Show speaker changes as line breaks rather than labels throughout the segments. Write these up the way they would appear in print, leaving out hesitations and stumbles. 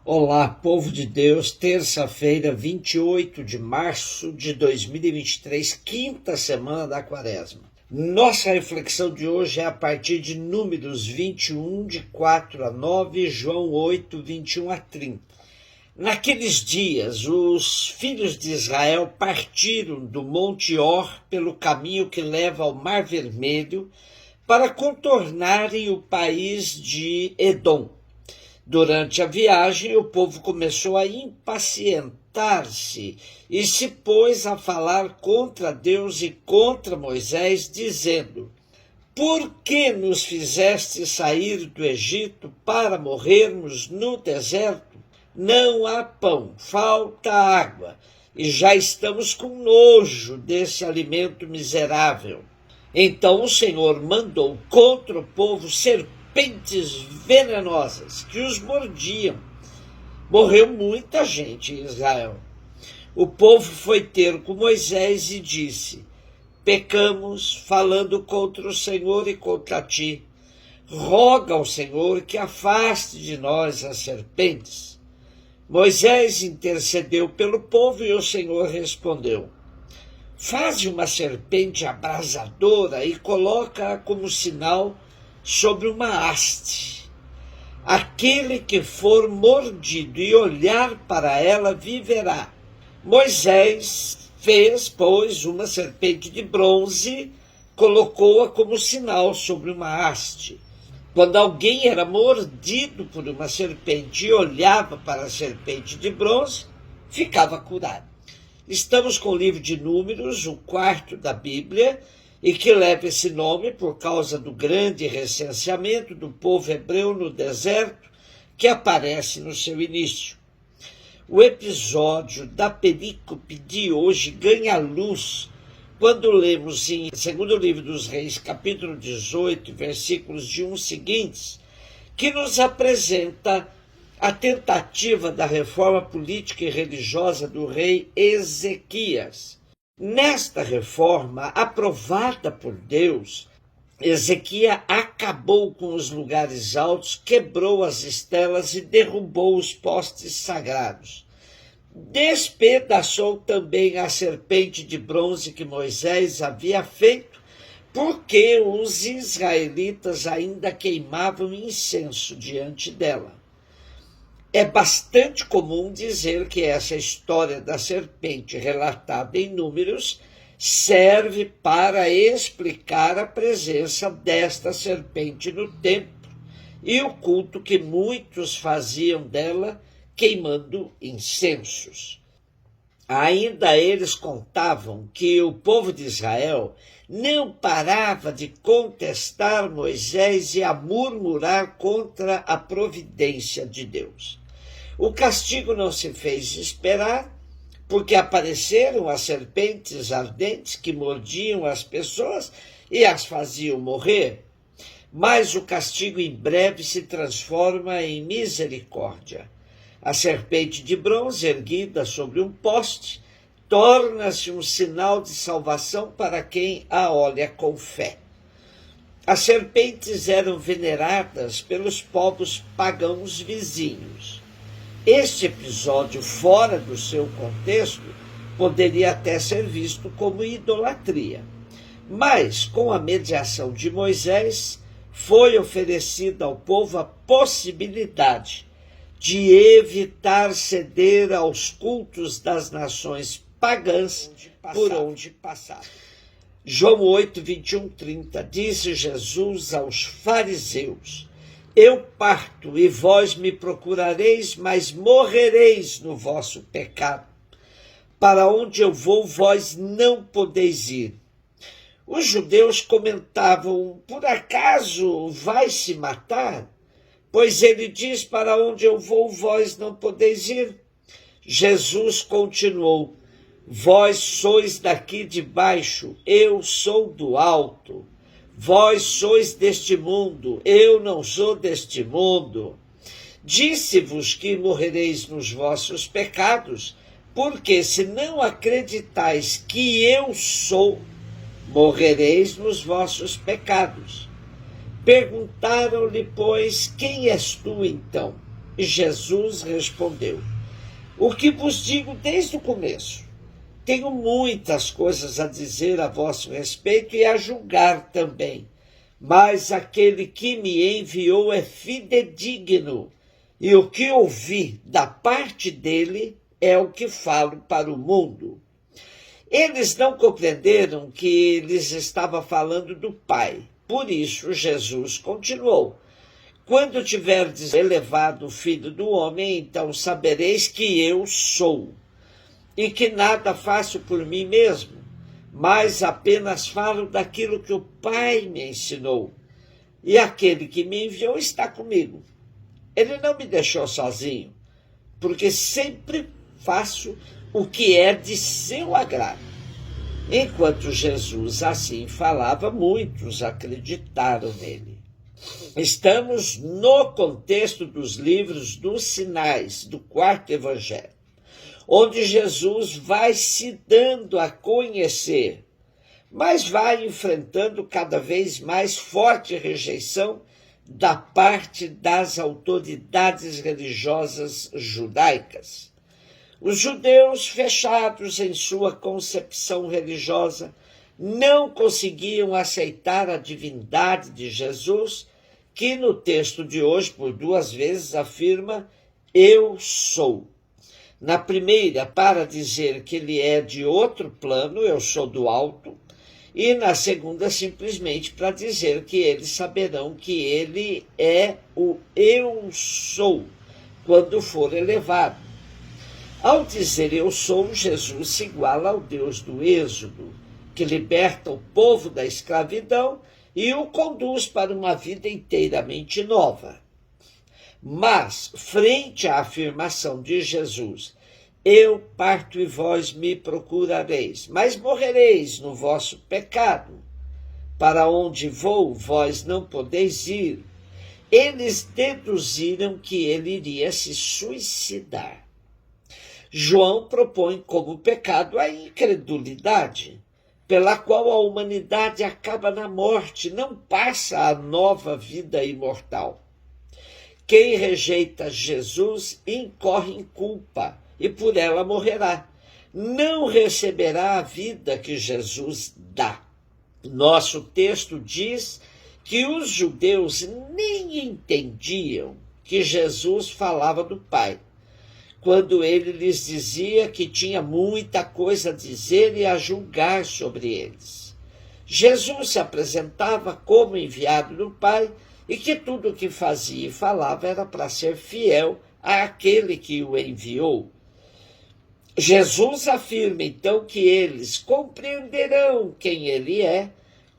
Olá, povo de Deus, terça-feira, 28 de março de 2023, quinta semana da quaresma. Nossa reflexão de hoje é a partir de Números 21, de 4 a 9, João 8, 21 a 30. Naqueles dias, os filhos de Israel partiram do Monte Hor pelo caminho que leva ao Mar Vermelho para contornarem o país de Edom. Durante a viagem, o povo começou a impacientar-se e se pôs a falar contra Deus e contra Moisés, dizendo: Por que nos fizeste sair do Egito para morrermos no deserto? Não há pão, falta água, e já estamos com nojo desse alimento miserável. Então o Senhor mandou contra o povo serpentes venenosas que os mordiam. Morreu muita gente em Israel. O povo foi ter com Moisés e disse: Pecamos falando contra o Senhor e contra ti. Roga ao Senhor que afaste de nós as serpentes. Moisés intercedeu pelo povo e o Senhor respondeu: Faze uma serpente abrasadora e coloca-a como sinal sobre uma haste. Aquele que for mordido e olhar para ela viverá. Moisés fez, pois, uma serpente de bronze, colocou-a como sinal sobre uma haste. Quando alguém era mordido por uma serpente e olhava para a serpente de bronze, ficava curado. Estamos com o livro de Números, o quarto da Bíblia, e que leva esse nome por causa do grande recenseamento do povo hebreu no deserto que aparece no seu início. O episódio da perícope de hoje ganha luz quando lemos em 2º livro dos Reis, capítulo 18, versículos de 1 seguintes, que nos apresenta a tentativa da reforma política e religiosa do rei Ezequias. Nesta reforma, aprovada por Deus, Ezequias acabou com os lugares altos, quebrou as estelas e derrubou os postes sagrados. Despedaçou também a serpente de bronze que Moisés havia feito, porque os israelitas ainda queimavam incenso diante dela. É bastante comum dizer que essa história da serpente relatada em Números serve para explicar a presença desta serpente no templo e o culto que muitos faziam dela queimando incensos. Ainda eles contavam que o povo de Israel não parava de contestar Moisés e a murmurar contra a providência de Deus. O castigo não se fez esperar, porque apareceram as serpentes ardentes que mordiam as pessoas e as faziam morrer. Mas o castigo em breve se transforma em misericórdia. A serpente de bronze erguida sobre um poste torna-se um sinal de salvação para quem a olha com fé. As serpentes eram veneradas pelos povos pagãos vizinhos. Este episódio, fora do seu contexto, poderia até ser visto como idolatria. Mas, com a mediação de Moisés, foi oferecida ao povo a possibilidade de evitar ceder aos cultos das nações pagãs por onde passar. João 8, 21, 30, disse Jesus aos fariseus: Eu parto e vós me procurareis, mas morrereis no vosso pecado. Para onde eu vou, vós não podeis ir. Os judeus comentavam: Por acaso vai se matar? Pois ele diz: Para onde eu vou, vós não podeis ir. Jesus continuou: Vós sois daqui de baixo, eu sou do alto. Vós sois deste mundo, eu não sou deste mundo. Disse-vos que morrereis nos vossos pecados, porque se não acreditais que eu sou, morrereis nos vossos pecados. Perguntaram-lhe, pois, quem és tu então? E Jesus respondeu: o que vos digo desde o começo. Tenho muitas coisas a dizer a vosso respeito e a julgar também. Mas aquele que me enviou é fidedigno, e o que ouvi da parte dele é o que falo para o mundo. Eles não compreenderam que lhes estava falando do Pai. Por isso Jesus continuou: quando tiverdes elevado o Filho do Homem, então sabereis que eu sou, e que nada faço por mim mesmo, mas apenas falo daquilo que o Pai me ensinou. E aquele que me enviou está comigo. Ele não me deixou sozinho, porque sempre faço o que é de seu agrado. Enquanto Jesus assim falava, muitos acreditaram nele. Estamos no contexto dos livros dos sinais, do quarto evangelho, onde Jesus vai se dando a conhecer, mas vai enfrentando cada vez mais forte rejeição da parte das autoridades religiosas judaicas. Os judeus, fechados em sua concepção religiosa, não conseguiam aceitar a divindade de Jesus, que no texto de hoje, por 2 vezes, afirma: eu sou. Na primeira, para dizer que ele é de outro plano, eu sou do alto, e na segunda, simplesmente para dizer que eles saberão que ele é o eu sou, quando for elevado. Ao dizer eu sou, Jesus se iguala ao Deus do Êxodo, que liberta o povo da escravidão e o conduz para uma vida inteiramente nova. Mas, frente à afirmação de Jesus: eu parto e vós me procurareis, mas morrereis no vosso pecado, para onde vou, vós não podeis ir, eles deduziram que ele iria se suicidar. João propõe como pecado a incredulidade, pela qual a humanidade acaba na morte, não passa à nova vida imortal. Quem rejeita Jesus incorre em culpa e por ela morrerá. Não receberá a vida que Jesus dá. Nosso texto diz que os judeus nem entendiam que Jesus falava do Pai, quando ele lhes dizia que tinha muita coisa a dizer e a julgar sobre eles. Jesus se apresentava como enviado do Pai e que tudo o que fazia e falava era para ser fiel àquele que o enviou. Jesus afirma então que eles compreenderão quem ele é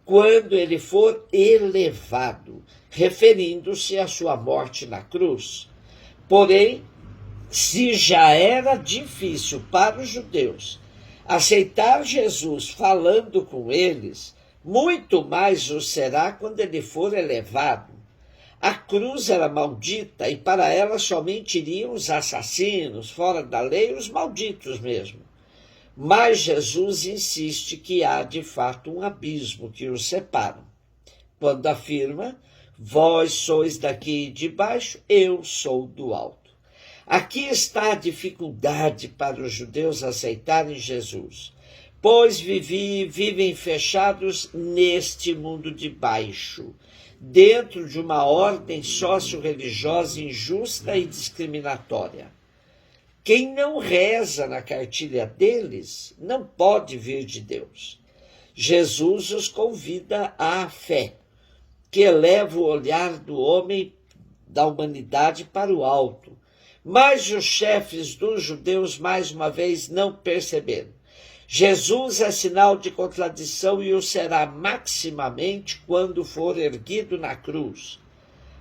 quando ele for elevado, referindo-se à sua morte na cruz. Porém, se já era difícil para os judeus aceitar Jesus falando com eles, muito mais o será quando ele for elevado. A cruz era maldita e para ela somente iriam os assassinos, fora da lei, os malditos mesmo. Mas Jesus insiste que há de fato um abismo que os separa, quando afirma: vós sois daqui de baixo, eu sou do alto. Aqui está a dificuldade para os judeus aceitarem Jesus, pois vivem fechados neste mundo de baixo, dentro de uma ordem socio-religiosa injusta e discriminatória. Quem não reza na cartilha deles não pode vir de Deus. Jesus os convida à fé, que eleva o olhar do homem, da humanidade, para o alto. Mas os chefes dos judeus, mais uma vez, não perceberam. Jesus é sinal de contradição e o será maximamente quando for erguido na cruz.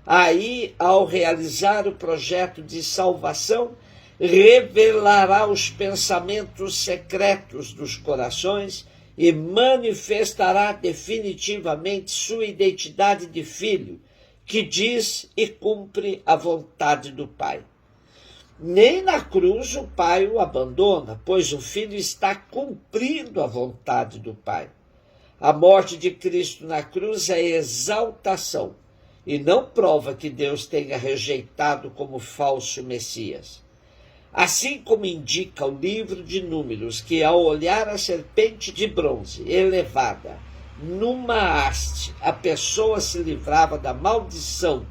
Aí, ao realizar o projeto de salvação, revelará os pensamentos secretos dos corações e manifestará definitivamente sua identidade de filho, que diz e cumpre a vontade do Pai. Nem na cruz o Pai o abandona, pois o Filho está cumprindo a vontade do Pai. A morte de Cristo na cruz é exaltação, e não prova que Deus tenha rejeitado como falso Messias. Assim como indica o livro de Números, que ao olhar a serpente de bronze elevada numa haste, a pessoa se livrava da maldição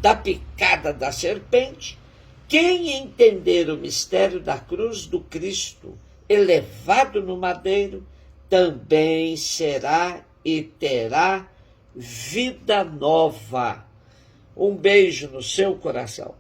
da picada da serpente, quem entender o mistério da cruz do Cristo elevado no madeiro, também será e terá vida nova. Um beijo no seu coração.